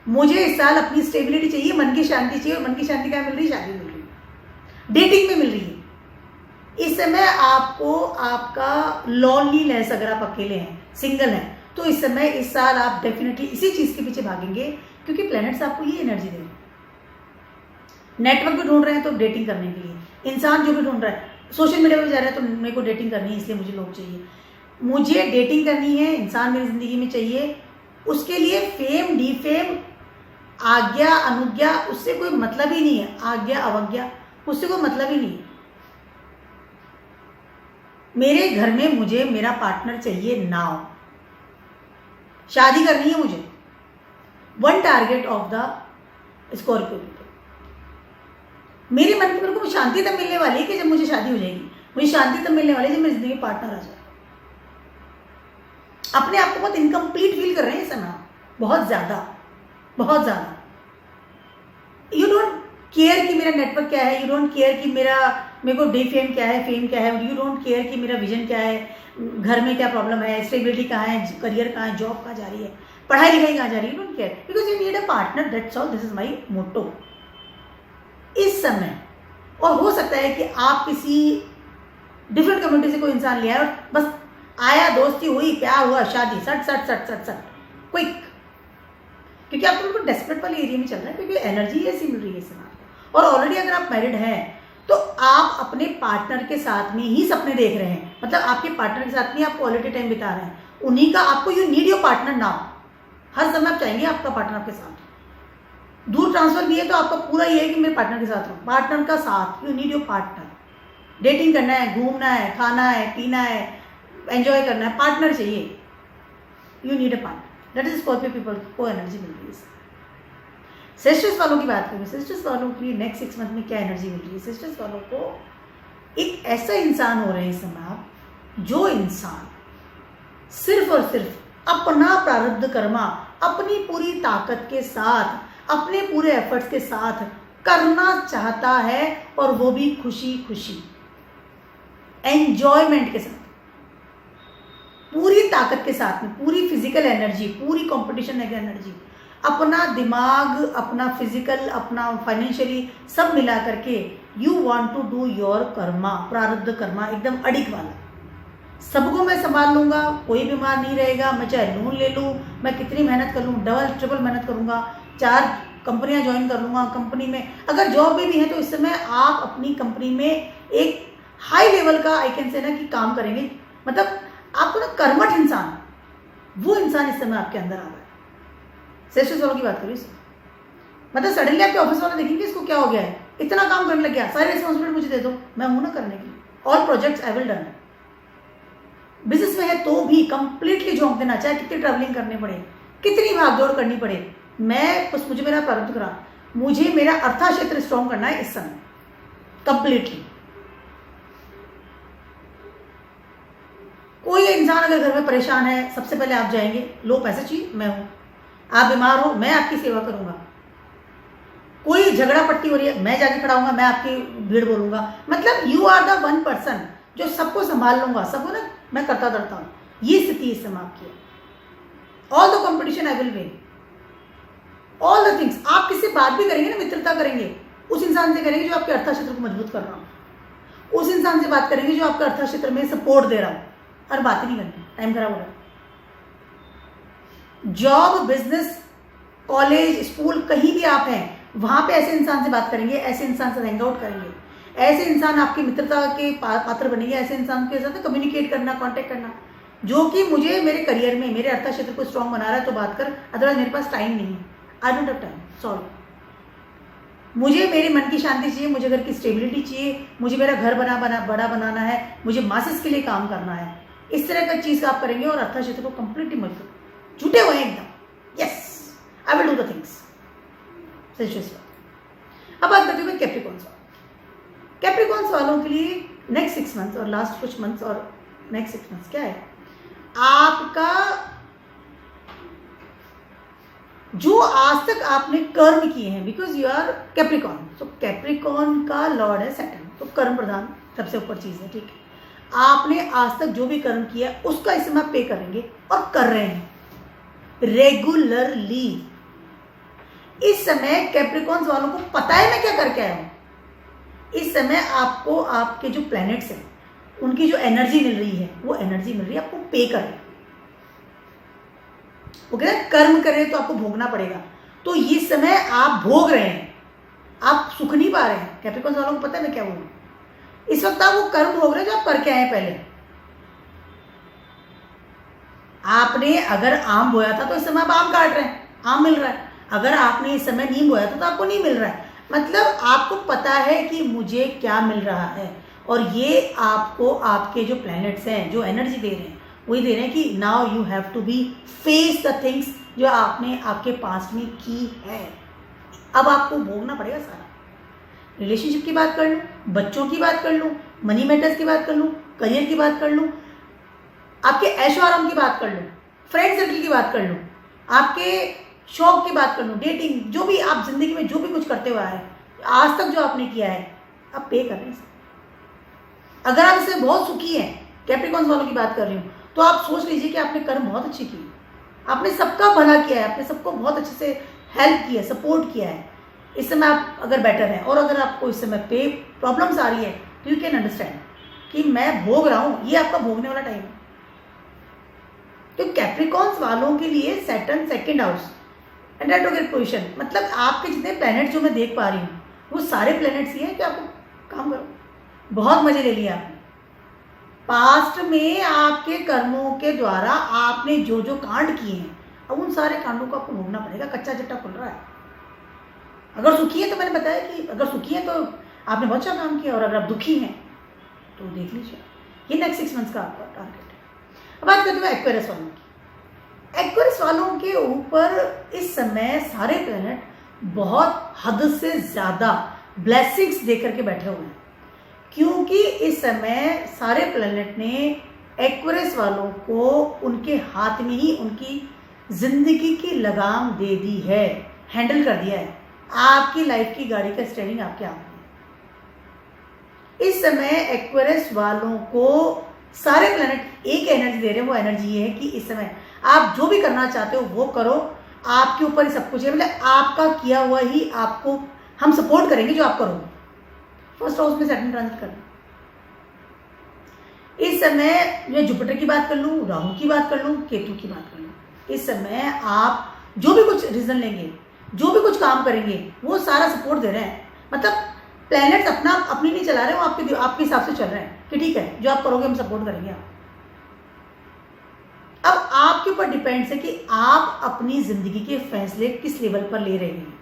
Speaker 1: मुझे इस साल अपनी स्टेबिलिटी चाहिए, मन की शांति चाहिए। और मन की शांति क्या मिल रही है, शादी मिल रही है, डेटिंग में मिल रही है। इस समय आपको आपका लॉनलीनेस, अगर आप अकेले हैं, सिंगल हैं, तो इस समय इस साल आप डेफिनेटली इसी चीज़ के पीछे भागेंगे, क्योंकि प्लैनेट्स आपको ये एनर्जी दे रहे हैं। नेटवर्क भी ढूंढ रहे हैं तो डेटिंग करने के लिए, इंसान जो भी ढूंढ रहा है, सोशल मीडिया पे जा रहा है तो मेरे को डेटिंग करनी है, इसलिए मुझे लोग चाहिए, मुझे डेटिंग करनी है, इंसान मेरी जिंदगी में चाहिए। उसके लिए फेम डीफेम, आज्ञा अनुज्ञा, उससे कोई मतलब ही नहीं है, आज्ञा अवज्ञा, उससे कोई मतलब ही नहीं है। मेरे घर में मुझे मेरा पार्टनर चाहिए नाउ, शादी करनी है मुझे। One target of the Scorpio people. मेरे मन में मेरे को शांति तब मिलने वाली है कि जब मुझे शादी हो जाएगी, मुझे शांति तब मिलने वाली है जब मेरी जिंदगी में पार्टनर आ जाए। अपने आप को बहुत इनकम्प्लीट फील कर रहे हैं इस समय, बहुत ज्यादा, बहुत ज्यादा। यू डोंट केयर कि मेरा नेटवर्क क्या है, यू डोंट केयर कि मेरे को फेम क्या है, फेम क्या है, यू डोंट केयर कि मेरा विजन क्या है, घर में क्या प्रॉब्लम है, स्टेबिलिटी कहाँ है, करियर कहाँ है, जॉब कहाँ जा रही है, पढ़ाई लिखाई कहाँ जा रही है, you don't care because you need a partner, that's all, this is my motto इस समय। और हो सकता है कि आप किसी डिफरेंट कम्युनिटी से कोई इंसान ले आए और बस आया, दोस्ती हुई, प्यार हुआ, शादी, सट सट सट सट सट क्विक, क्योंकि आप बिल्कुल डेस्परेट वाले एरिया में चल रहे हैं, क्योंकि एनर्जी ऐसी मिल रही है इसमें आपको। और ऑलरेडी अगर आप मैरिड हैं तो आप अपने पार्टनर के साथ में ही सपने देख रहे हैं, मतलब आपके पार्टनर के साथ में आप क्वालिटी टाइम बिता रहे हैं, उन्हीं का आपको, you need your partner now, हर समय आप चाहेंगे आपका पार्टनर आपके साथ। दूर ट्रांसफर भी है तो आपका पूरा ये है कि मेरे पार्टनर के साथ रहूँ, पार्टनर का साथ, you need your partner. Dating करना है, घूमना है, खाना है, पीना है, एंजॉय करना है, पार्टनर चाहिए, you need a partner. That is Scorpio people को एनर्जी मिल रही है। सिस्टर्स वालों की बात करें, सिस्टर्स वालों की नेक्स्ट 6 मंथ में क्या एनर्जी मिल रही है? सिस्टर्स वालों को एक ऐसा इंसान हो रहे हैं इस समय आप, जो इंसान सिर्फ और सिर्फ अपना प्रारब्ध कर्मा अपनी पूरी ताकत के साथ, अपने पूरे एफर्ट्स के साथ करना चाहता है, और वो भी खुशी खुशी, एंजॉयमेंट के साथ, पूरी ताकत के साथ में, पूरी फिजिकल एनर्जी, पूरी कंपटीशन एनर्जी, अपना दिमाग, अपना फिजिकल, अपना फाइनेंशियली सब मिला करके you want to do your karma, prarabdha karma, एकदम अडिग वाला। सबको मैं संभाल लूंगा, कोई बीमार नहीं रहेगा, मैं चाहे लोन ले लूँ, मैं कितनी मेहनत कर लूँ, डबल ट्रिपल मेहनत करूँगा, 4 कंपनियां ज्वाइन कर लूँगा, कंपनी में अगर जॉब में भी है तो इस समय आप अपनी कंपनी में एक हाई लेवल का, आई कैन से ना, कि काम करेंगे, मतलब आपको ना कर्मठ इंसान, वो इंसान इस समय आपके अंदर आ रहा है। सेल्स वालों की बात करूँ इसमें, मतलब सडनली आपके ऑफिस वाले देखेंगे इसको क्या हो गया है, इतना काम करने लग गया, सारी रिस्पॉन्सिबिलिटी मुझे दे दो, मैं हूं ना करने की, all projects I will done. Business में है तो भी कंप्लीटली झोंक देना, चाहे कितनी ट्रैवलिंग करनी पड़े, कितनी भागदौड़ करनी पड़े, मैं बस, मुझे मेरा प्रारब्ध करा, मुझे मेरा अर्था क्षेत्र स्ट्रॉन्ग करना है इस समय कंप्लीटली। कोई इंसान अगर घर में परेशान है, सबसे पहले आप जाएंगे, लो पैसे चाहिए, मैं हूं, आप बीमार हो, मैं आपकी सेवा करूंगा, कोई झगड़ा पट्टी हो रही है, मैं जाके खड़ा हूंगा, मैं आपकी भीड़ बोलूंगा, मतलब you are the one person जो सबको संभाल लूंगा, सबको ना मैं करता धरता हूं, ये स्थिति इस समय आपकी है। All the competition I will win, all the things. आप किससे बात भी करेंगे ना, मित्रता करेंगे, उस इंसान से करेंगे जो आपके अर्था क्षेत्र को मजबूत कर रहा हूं, उस इंसान से बात करेंगे जो आपके अर्था क्षेत्र में सपोर्ट दे रहा हूं, और बात ही नहीं करनी, टाइम खराब हो रहा है। जॉब, बिजनेस, कॉलेज, स्कूल, कहीं भी आप हैं, वहां पे ऐसे इंसान से बात करेंगे, ऐसे इंसान से हैंग आउट करेंगे, ऐसे इंसान आपकी मित्रता के पात्र बनेंगे, ऐसे इंसान के साथ कम्युनिकेट करना, कांटेक्ट करना, जो कि मुझे मेरे करियर में, मेरे अर्था क्षेत्र को स्ट्रॉन्ग बना रहा है, तो बात कर, अदरवाइज मेरे पास टाइम नहीं है, I don't have time, sorry. मुझे मेरे मन की शांति चाहिए, मुझे घर की स्टेबिलिटी चाहिए, मुझे मेरा घर बड़ा बनाना है, मुझे मासेस के लिए काम करना है, इस तरह का चीज आप करेंगे और अर्था क्षेत्र को कंप्लीटली मजबूत, जुटे हुए एकदम, yes I will do the things. अब बात करती हूँ मैं कैप्रिकॉर्न्स वालों। कैप्रिकॉर्न्स वालों के लिए नेक्स्ट 6 मंथ्स और लास्ट कुछ मंथ्स और नेक्स्ट 6 मंथ्स क्या है, आपका जो आज तक आपने कर्म किए हैं, बिकॉज यू आर कैप्रिकॉर्न, तो कैप्रिकॉर्न का लॉर्ड है सैटर्न, तो कर्म प्रधान सबसे ऊपर चीज है, ठीक है। आपने आज तक जो भी कर्म किया उसका इस समय पे करेंगे और कर रहे हैं रेगुलरली। इस समय कैप्रिकॉर्न्स वालों को पता है मैं क्या करके आया हूं। इस समय आपको आपके जो प्लैनेट्स हैं उनकी जो एनर्जी मिल रही है, वो एनर्जी मिल रही है आपको पे कर रही है। वो कह रहे हैं कर्म करें तो आपको भोगना पड़ेगा, तो ये समय आप भोग रहे हैं, आप सुख नहीं पा रहे हैं। कैप्रिकॉर्न्स वालों को पता है मैं क्या बोलूं, इस वक्त आप वो कर्म भोग रहे हैं जो आप करके आए पहले। आपने अगर आम बोया था तो इस समय आप आम काट रहे हैं, आम मिल रहा है। अगर आपने इस समय नीम बोया था तो आपको नहीं मिल रहा है, मतलब आपको पता है कि मुझे क्या मिल रहा है, और ये आपको आपके जो प्लैनेट्स हैं जो एनर्जी दे रहे हैं वही दे रहे हैं कि now you have to be face the things जो आपने आपके पास्ट में की है, अब आपको भोगना पड़ेगा सारा। रिलेशनशिप की बात कर लूँ, बच्चों की बात कर लूँ, मनी मैटर्स की बात कर लूँ, करियर की बात कर लूँ, आपके ऐशो आराम की बात कर लूँ, फ्रेंड सर्कल की बात कर लूँ, आपके शौक की बात कर लूँ, डेटिंग, जो भी आप जिंदगी में जो भी कुछ करते हुए आए आज तक जो आपने किया है, आप पे कर रहे हैं। अगर आप इससे बहुत सुखी हैं, कैप्रिकॉर्न्स वालों की बात कर रही हूँ, तो आप सोच लीजिए कि आपने कर्म बहुत अच्छे किए, आपने सबका भला किया है, आपने सबको बहुत अच्छे से हेल्प किया है, सपोर्ट किया है। इस समय आप अगर बेटर हैं, और अगर आपको इस समय पे प्रॉब्लम्स आ रही है, तो यू कैन अंडरस्टैंड कि मैं भोग रहा हूँ, ये आपका भोगने वाला टाइम है। तो कैप्रिकॉर्न्स वालों के लिए Saturn second house and retrograde position, मतलब आपके जितने प्लैनेट्स जो मैं देख पा रही हूँ वो सारे प्लैनेट्स ये हैं कि आपको काम करो, बहुत मजे ले लिए आपने। पास्ट में आपके कर्मों के द्वारा आपने जो जो कांड किए हैं, अब उन सारे कांडों को आपको भोगना पड़ेगा। कच्चा चट्टा खुल रहा है। अगर सुखी है तो मैंने बताया कि अगर सुखी है तो आपने बहुत अच्छा काम किया, और अगर आप दुखी हैं तो देख लीजिए, ये नेक्स्ट 6 मंथ्स का आपका टारगेट है। अब बात करते हैं एक्वेरियस वालों की। एक्वेरियस वालों के ऊपर इस समय सारे प्लैनेट बहुत हद से ज़्यादा ब्लेसिंग्स देकर के बैठे हुए हैं, क्योंकि इस समय सारे प्लैनेट ने एक्वेरियस वालों को उनके हाथ में ही उनकी जिंदगी की लगाम दे दी है, हैंडल कर दिया है। आपकी लाइफ की गाड़ी का स्टीयरिंग आपके हाथ में। इस समय एक्वेरियस वालों को सारे प्लैनेट एक एनर्जी दे रहे हैं, वो एनर्जी ये है कि इस समय आप जो भी करना चाहते हो वो करो, आपके ऊपर ही सब कुछ है, मतलब आपका किया हुआ ही आपको हम सपोर्ट करेंगे जो आप करोगे। फर्स्ट हाउस में सैटर्न ट्रांजिट करना। इस समय मैं जुपिटर की बात कर लूँ, राहु की बात कर लूँ, केतु की बात कर लूँ, इस समय आप जो भी कुछ रीजन लेंगे, जो भी कुछ काम करेंगे, वो सारा सपोर्ट दे रहे हैं। मतलब प्लैनेट्स अपनी नहीं चला रहे हैं, वो आपके हिसाब से चल रहे हैं कि ठीक है जो आप करोगे हम सपोर्ट करेंगे आप। अब आपके ऊपर डिपेंड्स है कि आप अपनी जिंदगी के फैसले किस लेवल पर ले रहे हैं,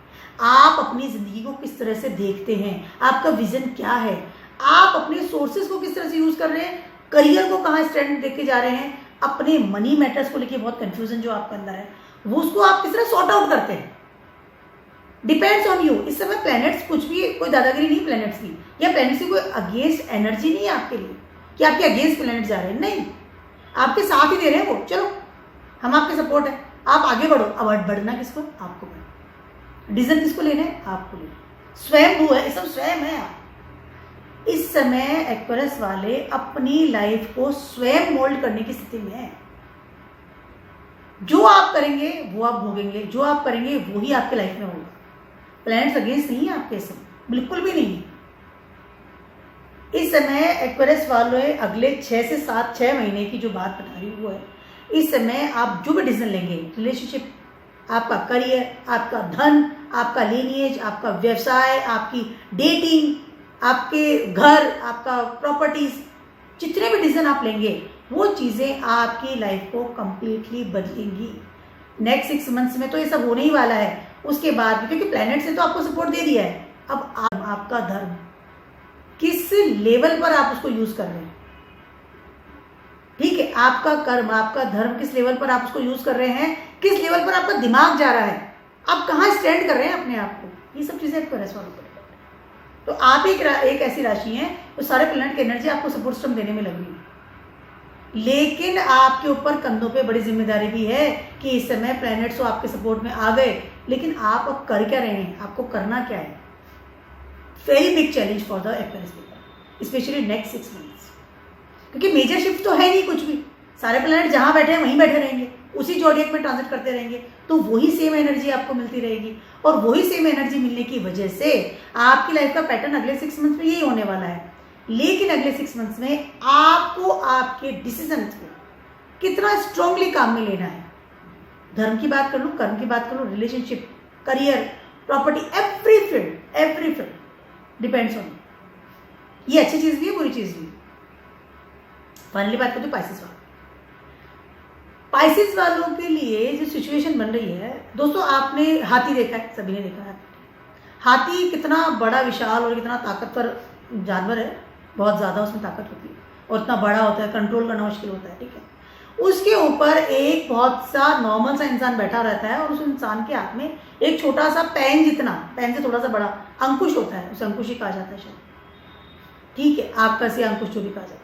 Speaker 1: आप अपनी जिंदगी को किस तरह से देखते हैं, आपका विजन क्या है, आप अपने सोर्सेज को किस तरह से यूज कर रहे हैं, करियर को कहाँ स्टैंड देके जा रहे हैं, अपने मनी मैटर्स को लेके बहुत कंफ्यूजन जो आपके अंदर है वो उसको आप किस तरह सॉर्ट आउट करते हैं। Depends on you. इस समय प्लैनेट्स कुछ भी, कोई दादागिरी नहीं प्लैनेट्स की, या प्लैनेट्स की कोई अगेंस्ट एनर्जी नहीं है आपके लिए कि आपके अगेंस्ट प्लैनेट जा रहे हैं, नहीं, आपके साथ ही दे रहे हैं वो। चलो हम आपके सपोर्ट है, आप आगे बढ़ो। अब बढ़ना किसको, आपको बढ़ना। डिसीजन किसको लेना है, आपको लेना। स्वयं वो है, सब स्वयं है आप। इस समय एक्वेरियस वाले अपनी लाइफ को स्वयं मोल्ड करने की स्थिति में है। जो आप करेंगे वो आप भोगेंगे, जो आप करेंगे वो ही आपके लाइफ में होगा। प्लैनेट्स अगेंस्ट नहीं है आपके समय, बिल्कुल भी नहीं है। इस समय एक्वेरियस वाले अगले 6 महीने की जो बात बता रही हूँ वो है, इस समय आप जो भी डिसीजन लेंगे, रिलेशनशिप, आपका करियर, आपका धन, आपका लीनिएज, आपका व्यवसाय, आपकी डेटिंग, आपके घर, आपका प्रॉपर्टीज, जितने भी डिसीजन आप लेंगे वो चीज़ें आपकी लाइफ को कंप्लीटली बदलेंगी। नेक्स्ट 6 मंथ्स में तो ये सब होने ही वाला है। उसके बाद भी, क्योंकि प्लैनेट्स ने तो आपको सपोर्ट दे दिया है, अब आपका धर्म किस लेवल पर आप उसको यूज कर रहे हैं, ठीक है, आपका कर्म, आपका धर्म किस लेवल पर आप उसको यूज कर रहे हैं, किस लेवल पर आपका दिमाग जा रहा है, आप कहाँ स्टैंड कर रहे हैं अपने आप को, ये सब चीजें एक्वेरियस वालों पर। तो आप एक ऐसी राशि हैं तो सारे प्लैनेट की एनर्जी आपको सपोर्ट सिस्टम देने में लगी है, लेकिन आपके ऊपर कंधों पे बड़ी जिम्मेदारी भी है कि इस समय प्लैनेट्स तो आपके सपोर्ट में आ गए, लेकिन आप अब कर क्या रहे हैं, आपको करना क्या है। Very big challenge for the Aquarius people, specially next 6 months, क्योंकि मेजर शिफ्ट तो है नहीं कुछ भी। सारे प्लैनेट जहाँ बैठे हैं वहीं बैठे रहेंगे, उसी जोडियक में ट्रांजिट करते रहेंगे, तो वही सेम एनर्जी आपको मिलती रहेगी। और वही सेम एनर्जी मिलने की वजह से आपकी लाइफ का पैटर्न अगले 6 मंथ्स में यही होने वाला है। लेकिन अगले 6 मंथ्स में आपको आपके डिसीजन को कितना स्ट्रांगली काम में लेना है। धर्म की बात कर लूँ, कर्म की बात कर लूँ, relationship, career, property, every field depends on. ये अच्छी चीज भी है, बुरी चीज भी। फाइनली बात करते पाइसेस वालों। पाइसेस वालों के लिए जो सिचुएशन बन रही है दोस्तों, आपने हाथी देखा है, सभी ने देखा है। हाथी कितना बड़ा, विशाल और कितना ताकतवर जानवर है, बहुत ज़्यादा उसमें ताकत होती है और इतना बड़ा होता है, कंट्रोल करना मुश्किल होता है, ठीक है। उसके ऊपर एक बहुत सा नॉर्मल सा इंसान बैठा रहता है और उस इंसान के हाथ में एक छोटा सा पेन जितना, पेन से थोड़ा सा बड़ा अंकुश होता है, उसे अंकुश ही कहा जाता है शायद, ठीक है, आपका से अंकुश जो भी कहा जाता है।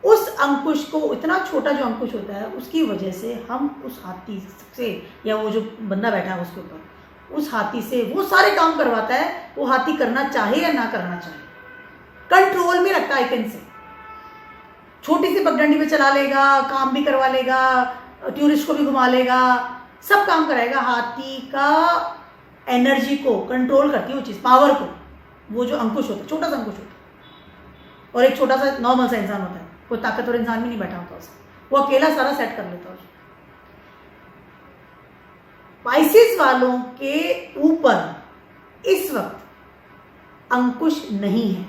Speaker 1: उस अंकुश को, इतना छोटा जो अंकुश होता है, उसकी वजह से हम उस हाथी से, या वो जो बंदा बैठा है उसके ऊपर, उस हाथी से वो सारे काम करवाता है, वो हाथी करना चाहे या ना करना चाहे। कंट्रोल में रखता है, आई कैन से। छोटी सी पगडंडी पे चला लेगा, काम भी करवा लेगा, टूरिस्ट को भी घुमा लेगा, सब काम कराएगा। हाथी का एनर्जी को कंट्रोल करती है वो चीज़, पावर को, वो जो अंकुश होता है, छोटा सा अंकुश होता है, और एक छोटा सा नॉर्मल सा इंसान होता है, कोई ताकतवर इंसान भी नहीं बैठा होता उसमें, वो अकेला सारा सेट कर लेता है। स्पाइसेस वालों के ऊपर इस वक्त अंकुश नहीं है,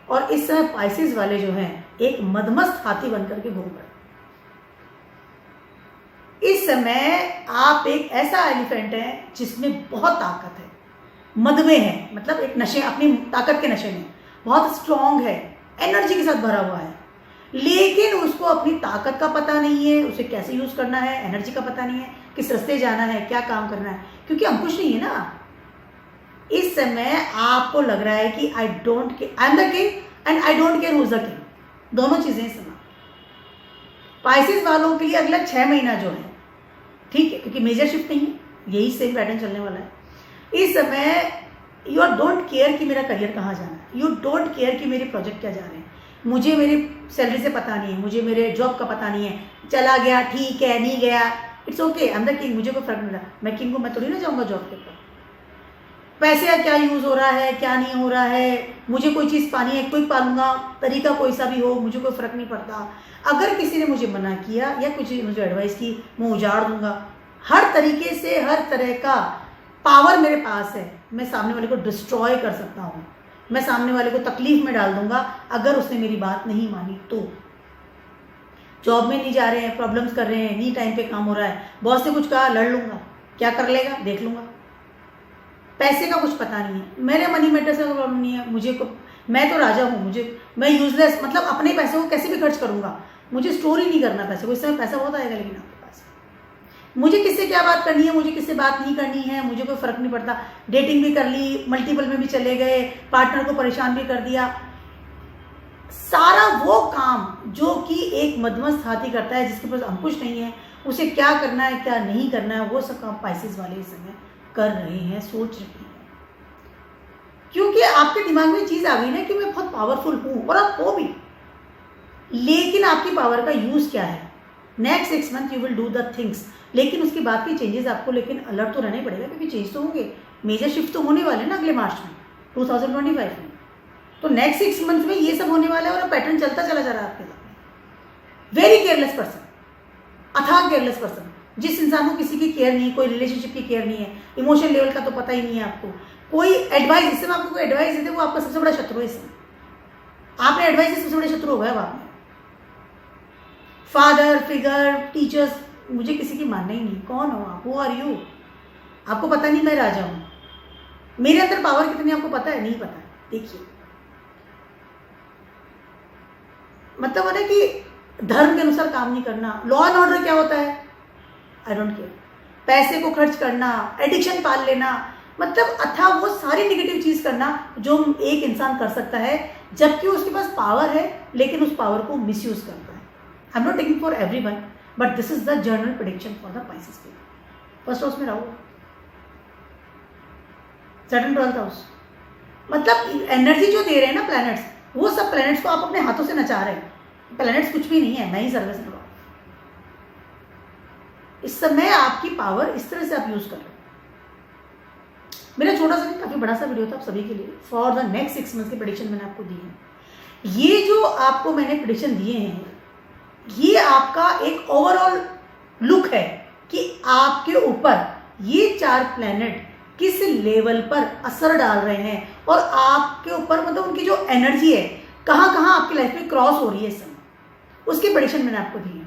Speaker 1: और इस समय स्पाइसेस वाले जो हैं एक मदमस्त हाथी बनकर के घूम रहे हैं। इस समय आप एक ऐसा एलिफेंट है जिसमें बहुत ताकत है, मद में है, मतलब एक नशे, अपनी ताकत के नशे में, बहुत स्ट्रांग है, एनर्जी के साथ भरा हुआ है, लेकिन उसको अपनी ताकत का पता नहीं है, उसे कैसे यूज करना है, एनर्जी का पता नहीं है, किस रास्ते जाना है, क्या काम करना है, क्योंकि अंकुश नहीं है ना। इस समय आपको लग रहा है कि I don't care, I am the king and I don't care who is the king, दोनों चीजें इस समय स्पाइसेस वालों के लिए अगला 6 महीना जो है ठीक है, क्योंकि मेजर शिफ्ट नहीं है, यही सेम पैटर्न चलने वाला है। इस समय यू आर डोंट केयर कि मेरा करियर कहाँ जाना है, यू डोंट केयर कि मेरे प्रोजेक्ट क्या जा रहे हैं, मुझे मेरी सैलरी से पता नहीं है, मुझे मेरे जॉब का पता नहीं है, चला गया ठीक है, नहीं गया it's okay, I am the king, मुझे कोई फर्क नहीं रहा, मैं किंग हूँ, मैं थोड़ी ना जाऊँगा जॉब के ऊपर। पैसे का क्या यूज़ हो रहा है, क्या नहीं हो रहा है, मुझे कोई चीज़ पानी है, क्विक पालूंगा, तरीका कोई सा भी हो, मुझे कोई फ़र्क नहीं पड़ता। अगर किसी ने मुझे मना किया या कुछ मुझे एडवाइस की, मैं उजाड़ दूंगा। हर तरीके से हर तरह का पावर मेरे पास है, मैं सामने वाले को डिस्ट्रॉय कर सकता हूँ, मैं सामने वाले को तकलीफ में डाल दूंगा अगर उसने मेरी बात नहीं मानी तो। जॉब में नहीं जा रहे हैं, प्रॉब्लम्स कर रहे हैं, नहीं टाइम पे काम हो रहा है, बॉस ने कुछ कहा, लड़ लूंगा, क्या कर लेगा देख लूंगा। पैसे का कुछ पता नहीं है, मेरे मनी मैटर से कोई प्रॉब्लम नहीं है, मुझे को, मैं तो राजा हूँ, मैं यूजलेस, मतलब अपने पैसे को कैसे भी खर्च करूंगा, मुझे स्टोर ही नहीं करना पैसे को। इस समय पैसा बहुत आएगा लेकिन आपके पास, मुझे किससे क्या बात करनी है, मुझे किससे बात नहीं करनी है, मुझे कोई फर्क नहीं पड़ता। डेटिंग भी कर ली, मल्टीपल में भी चले गए, पार्टनर को परेशान भी कर दिया, सारा वो काम जो कि एक मदमस्त हाथी करता है जिसके पास अंकुश नहीं है, उसे क्या करना है क्या नहीं करना है, वो सब काम स्पाइसेस वाले इस समय कर रहे हैं, सोच रहे हैं, क्योंकि आपके दिमाग में चीज आ गई ना कि मैं बहुत पावरफुल हूं, और आप हो भी, लेकिन आपकी पावर का यूज क्या है। Next 6 month you will do the things, लेकिन उसके बाद के चेंजेस आपको लेकिन अलर्ट तो रहना ही पड़ेगा, क्योंकि चेंज तो होंगे, मेजर शिफ्ट तो होने वाले ना अगले मार्च में 2025 में। तो नेक्स्ट 6 मंथ में ये सब होने वाला है, और पैटर्न चलता चला जा रहा है आपके साथ। वेरी केयरलेस पर्सन, अथाह केयरलेस पर्सन, जिस इंसान को किसी की केयर नहीं, कोई रिलेशनशिप की केयर नहीं है, इमोशन लेवल का तो पता ही नहीं है आपको, कोई एडवाइस, इससे आपको कोई एडवाइस देते वो आपका सबसे बड़ा शत्रु है। इसमें आपने एडवाइस से सबसे बड़े शत्रु हो गए आपने। फादर फिगर, टीचर्स, मुझे किसी की मानना ही नहीं, कौन हो आप, हु आर यू, आपको पता नहीं मैं राजा हूं, मेरे अंदर पावर कितनी आपको पता है, नहीं पता है। देखिए मतलब है कि धर्म के अनुसार काम नहीं करना, लॉ एंड ऑर्डर क्या होता है, आई डोंट केयर, पैसे को खर्च करना, एडिक्शन पाल लेना, मतलब अथा वो सारी नेगेटिव चीज करना जो एक इंसान कर सकता है, जबकि उसके पास पावर है लेकिन उस पावर को मिसयूज करता है। I am not taking for everyone, but this is the general prediction for the spices people. First house में राहु, सेकंड 12th हाउस, मतलब एनर्जी जो दे रहे हैं ना प्लैनेट्स, वो सब प्लैनेट्स को आप अपने हाथों से नचा रहे हैं। प्लैनेट्स कुछ भी नहीं है, मैं ही सर्विस कर रहा हूं। इस समय आपकी पावर इस तरह से आप यूज कर रहे हैं। मेरा छोटा सा काफी बड़ा सा वीडियो था आप सभी के लिए, फॉर द नेक्स्ट 6 मंथ्स की प्रेडिक्शन मैंने आपको दी है। ये जो आपको मैंने प्रेडिक्शन दिए हैं, ये आपका एक ओवरऑल लुक है कि आपके ऊपर ये 4 प्लैनेट किस लेवल पर असर डाल रहे हैं, और आपके ऊपर मतलब उनकी जो एनर्जी है कहाँ कहाँ आपकी लाइफ में क्रॉस हो रही है इस समय, उसकी प्रेडिक्शन मैंने आपको दी है।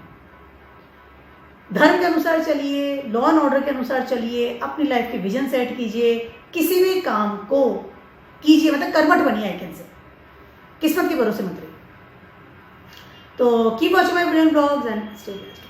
Speaker 1: धर्म के अनुसार चलिए, लॉ एंड ऑर्डर के अनुसार चलिए, अपनी लाइफ की विजन सेट कीजिए, किसी भी काम को कीजिए, मतलब कर्मठ बनिए, आई कैन से, किस्मत के भरोसे मत रहिए। तो keep watching my brain blogs and stay best.